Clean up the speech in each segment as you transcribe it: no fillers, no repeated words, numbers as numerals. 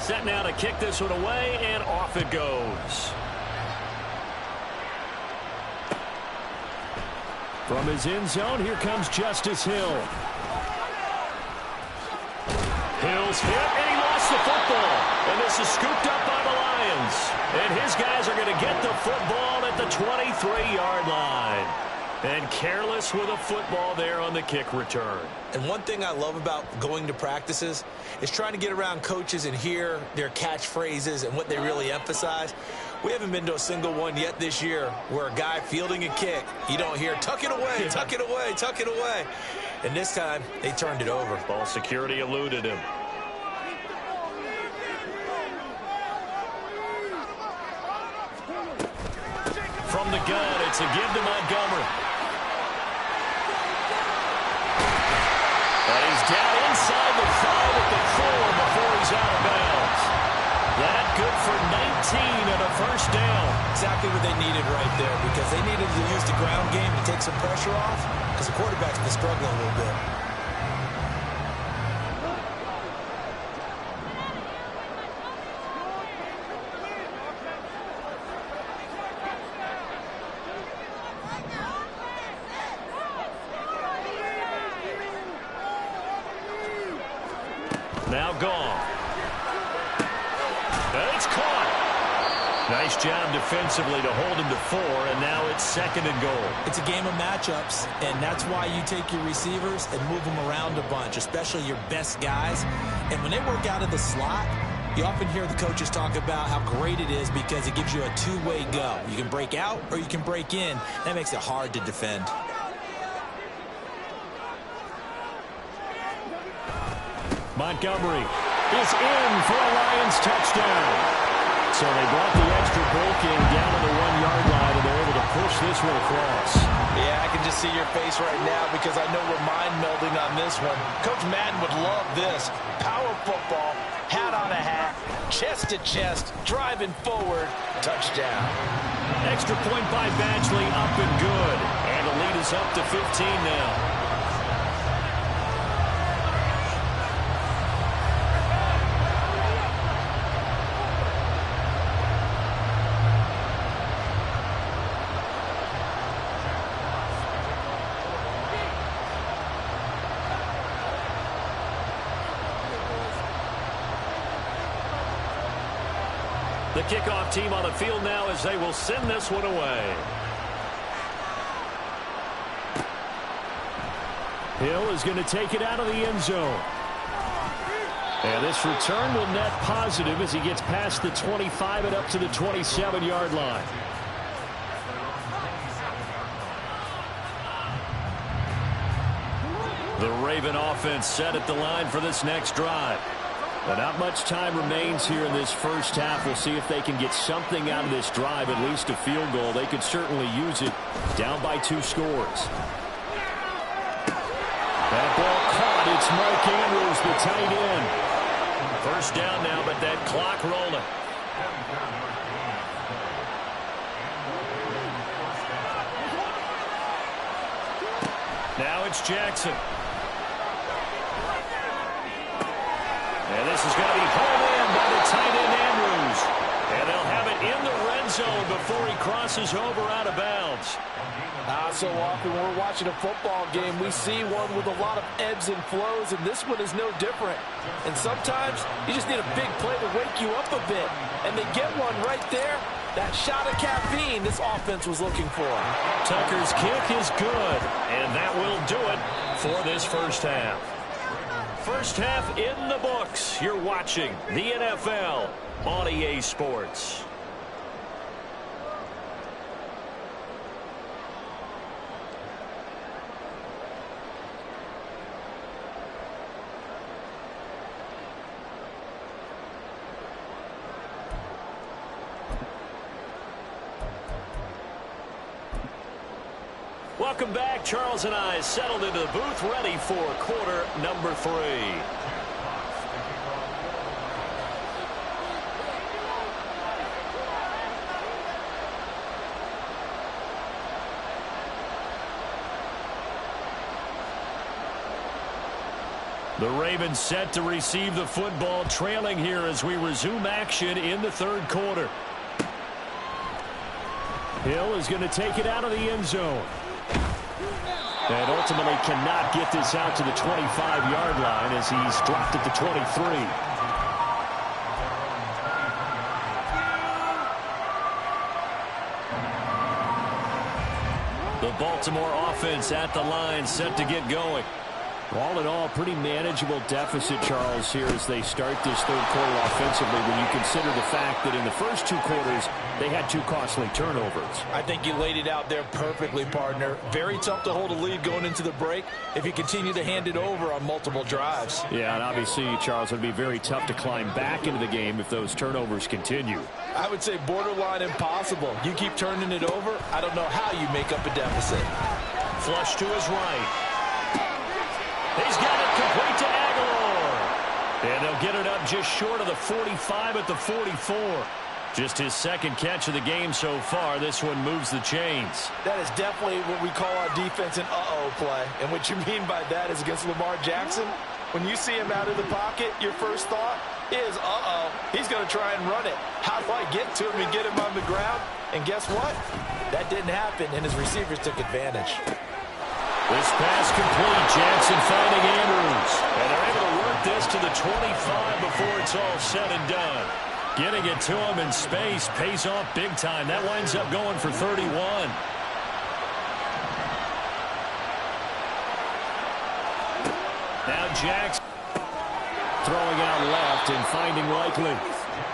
Set now to kick this one away, and off it goes. From his end zone, here comes Justice Hill. Hill's hit, and he lost the football. And this is scooped up by the Lions. And his guys are going to get the football at the 23-yard line. And careless with a football there on the kick return. And one thing I love about going to practices is trying to get around coaches and hear their catchphrases and what they really emphasize. We haven't been to a single one yet this year where a guy fielding a kick, you don't hear, tuck it away, tuck it away, tuck it away. And this time, they turned it over. Ball security eluded him. From the gun, it's a give to Montgomery. And he's down inside the 5 at the 4 before he's out of bounds. That good for 19 and a first down. Exactly what they needed right there, because they needed to use the ground game to take some pressure off, because the quarterback's been struggling a little bit. Now gone. And it's caught. Nice job defensively to hold him to 4, and now it's 2nd and goal. It's a game of matchups, and that's why you take your receivers and move them around a bunch, especially your best guys. And when they work out of the slot, you often hear the coaches talk about how great it is because it gives you a two-way go. You can break out or you can break in. That makes it hard to defend. Montgomery is in for a Lions touchdown. So they brought the extra bulk in down to the 1-yard line, and they're able to push this one across. Yeah, I can just see your face right now because I know we're mind melding on this one. Coach Madden would love this. Power football, hat on a hat, chest to chest, driving forward, touchdown. Extra point by Badgley, up and good. And the lead is up to 15 now. The kickoff team on the field now as they will send this one away. Hill is going to take it out of the end zone. And this return will net positive as he gets past the 25 and up to the 27-yard line. The Raven offense set at the line for this next drive. But not much time remains here in this first half. We'll see if they can get something out of this drive, at least a field goal. They could certainly use it. Down by 2 scores. That ball caught. It's Mike Andrews, the tight end. First down now, but that clock rolling. Now it's Jackson. And this is going to be hauled in by the tight end Andrews. And they'll have it in the red zone before he crosses over out of bounds. So often when we're watching a football game, we see one with a lot of ebbs and flows, and this one is no different. And sometimes you just need a big play to wake you up a bit. And they get one right there. That shot of caffeine this offense was looking for. Tucker's kick is good, and that will do it for this first half. First half in the books. You're watching the NFL on EA Sports. Welcome back. Charles and I settled into the booth, ready for quarter number 3. The Ravens set to receive the football, trailing here as we resume action in the third quarter. Hill is going to take it out of the end zone. And ultimately cannot get this out to the 25-yard line as he's dropped at the 23. The Baltimore offense at the line, set to get going. All in all, pretty manageable deficit, Charles, here as they start this third quarter offensively when you consider the fact that in the first two quarters, they had two costly turnovers. I think you laid it out there perfectly, partner. Very tough to hold a lead going into the break if you continue to hand it over on multiple drives. Yeah, and obviously, Charles, it would be very tough to climb back into the game if those turnovers continue. I would say borderline impossible. You keep turning it over, I don't know how you make up a deficit. Flush to his right. He's got it complete to Aguilar. And they'll get it up just short of the 45 at the 44. Just his second catch of the game so far. This one moves the chains. That is definitely what we call our defense an uh-oh play. And what you mean by that is against Lamar Jackson, when you see him out of the pocket, your first thought is, uh-oh, he's going to try and run it. How do I get to him and get him on the ground? And guess what? That didn't happen, and his receivers took advantage. This pass complete. Jackson finding Andrews. And they're able to work this to the 25 before it's all said and done. Getting it to him in space pays off big time. That winds up going for 31. Now Jackson throwing out left and finding Likely.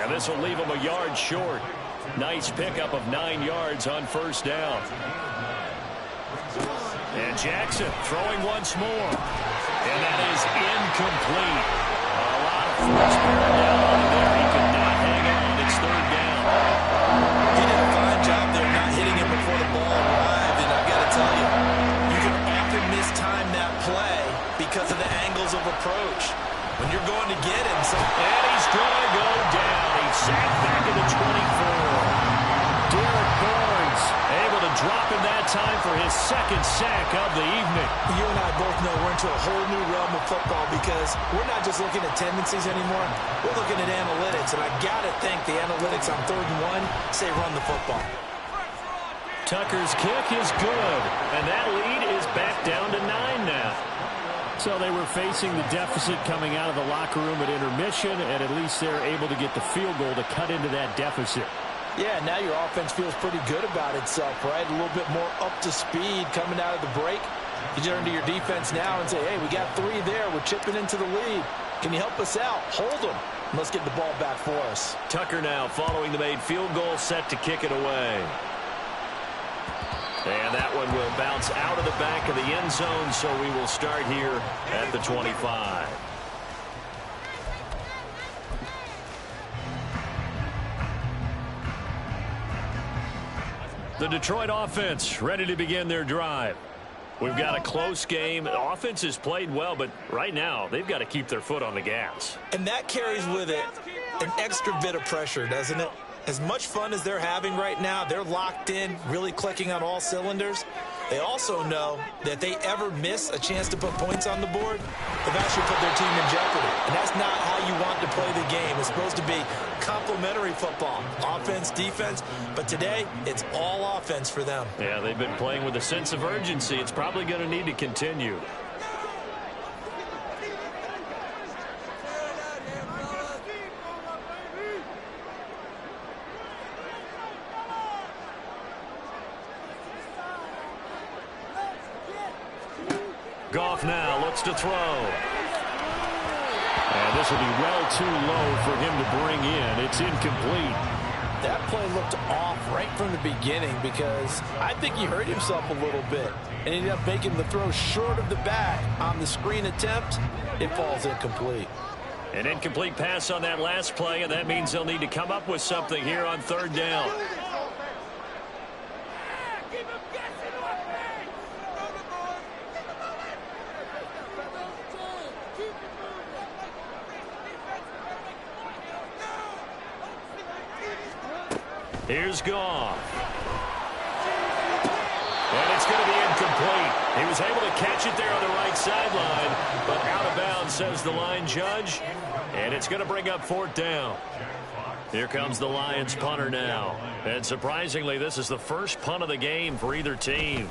And this will leave him a yard short. Nice pickup of 9 yards on first down. And Jackson throwing once more. And that is incomplete. A lot of force bearing down on him there. He could not hang on. It's third down. He did a fine job there not hitting him before the ball arrived. And I've got to tell you, you can often mistime that play because of the angles of approach. When you're going to get him. And he's going to go down. He's sacked back at the 24. Derek Barnes able to drop in that time for his second sack of the evening. You and I both know we're into a whole new realm of football because we're not just looking at tendencies anymore. We're looking at analytics, and I got to think the analytics on 3rd and 1 say run the football. Tucker's kick is good, and that lead is back down to 9 now. So they were facing the deficit coming out of the locker room at intermission, and at least they're able to get the field goal to cut into that deficit. Yeah, now your offense feels pretty good about itself, right? A little bit more up to speed coming out of the break. You turn to your defense now and say, hey, we got 3 there. We're chipping into the lead. Can you help us out? Hold them. Let's get the ball back for us. Tucker now following the made field goal, set to kick it away. And that one will bounce out of the back of the end zone, so we will start here at the 25. The Detroit offense ready to begin their drive. We've got a close game. The offense has played well, but right now they've got to keep their foot on the gas. And that carries with it an extra bit of pressure, doesn't it? As much fun as they're having right now, they're locked in, really clicking on all cylinders. They also know that if they ever miss a chance to put points on the board, they've actually put their team in jeopardy. And that's not how you want to play the game. It's supposed to be complementary football, offense, defense. But today, it's all offense for them. Yeah, they've been playing with a sense of urgency. It's probably going to need to continue. Goff now looks to throw. And this will be well too low for him to bring in. It's incomplete. That play looked off right from the beginning because I think he hurt himself a little bit and ended up making the throw short of the back on the screen attempt. It falls incomplete. An incomplete pass on that last play, and that means they'll need to come up with something here on 3rd down. Here's Goff. And it's going to be incomplete. He was able to catch it there on the right sideline, but out of bounds, says the line judge. And it's going to bring up 4th down. Here comes the Lions punter now. And surprisingly, this is the first punt of the game for either team.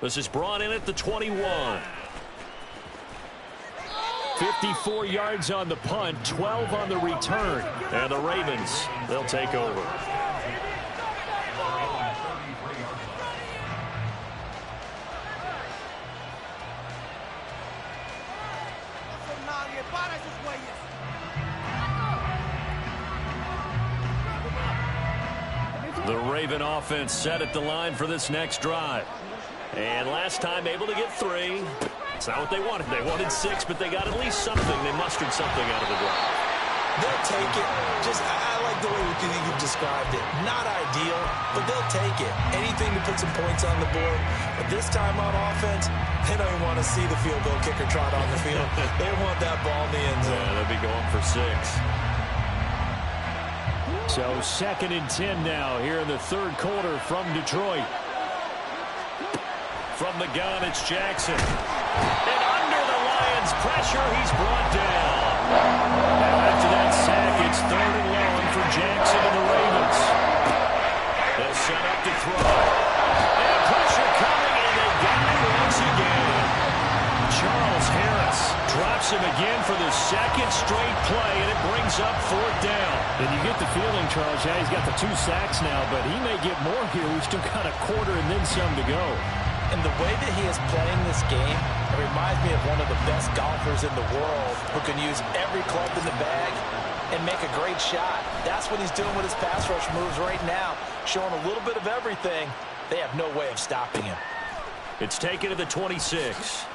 This is brought in at the 21. 54 yards on the punt, 12 on the return. And the Ravens, they'll take over. The Raven offense set at the line for this next drive. And last time able to get 3. It's not what they wanted. They wanted 6, but they got at least something. They mustered something out of the drive. They'll take it. I like the way you've described it. Not ideal, but they'll take it. Anything to put some points on the board. But this time on offense, they don't even want to see the field goal kicker trot on the field. They want that ball in the end zone. Yeah, they'll be going for 6. So 2nd and 10 now here in the 3rd quarter from Detroit. From the gun, it's Jackson. And under the Lions' pressure, he's brought down. Now after that sack, it's 3rd and long for Jackson and the Ravens. They'll set up to throw. And pressure coming, and they got him once again. Charles Harris drops him again for the 2nd straight play, and it brings up 4th down. And you get the feeling, Charles, yeah, he's got the 2 sacks now, but he may get more here. We've still got a quarter and then some to go. And the way that he is playing this game, it reminds me of one of the best golfers in the world who can use every club in the bag and make a great shot. That's what he's doing with his pass rush moves right now, showing a little bit of everything. They have no way of stopping him. It's taken to the 26.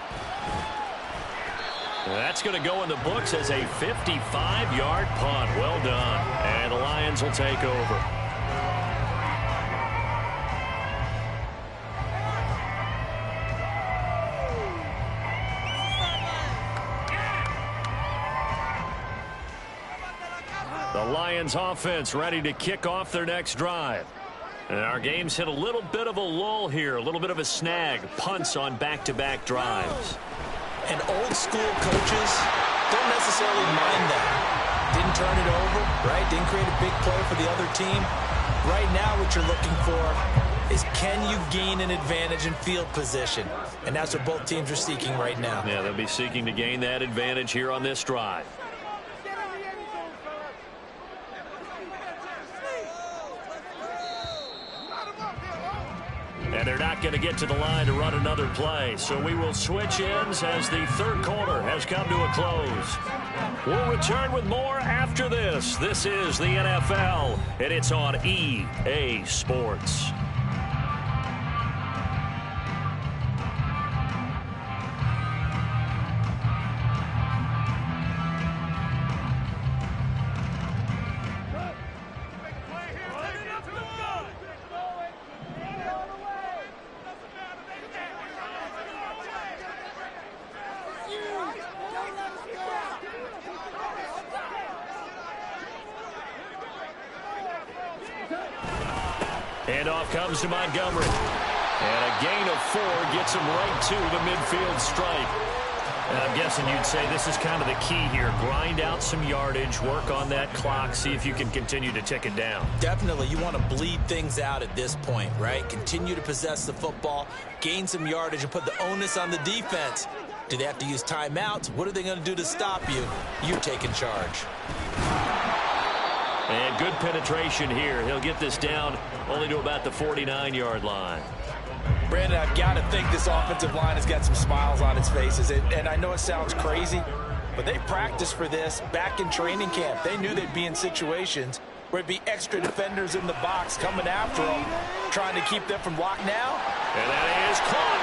That's going to go in the books as a 55-yard punt. Well done. And the Lions will take over. The Lions offense ready to kick off their next drive. And our game's hit a little bit of a lull here, a little bit of a snag. Punts on back-to-back drives. And old school coaches don't necessarily mind that. Didn't turn it over, right? Didn't create a big play for the other team. Right now what you're looking for is, can you gain an advantage in field position? And that's what both teams are seeking right now. Yeah, they'll be seeking to gain that advantage here on this drive. And they're not going to get to the line to run another play. So we will switch ends as the 3rd quarter has come to a close. We'll return with more after this. This is the NFL, and it's on EA Sports. Handoff comes to Montgomery. And a gain of 4 gets him right to the midfield stripe. And I'm guessing you'd say this is kind of the key here. Grind out some yardage, work on that clock, see if you can continue to tick it down. Definitely. You want to bleed things out at this point, right? Continue to possess the football, gain some yardage, and put the onus on the defense. Do they have to use timeouts? What are they going to do to stop you? You're taking charge. And good penetration here. He'll get this down only to about the 49-yard line. Brandon, I've got to think this offensive line has got some smiles on its faces. And I know it sounds crazy, but they practiced for this back in training camp. They knew they'd be in situations where it'd be extra defenders in the box coming after them, trying to keep them from block now. And that is caught.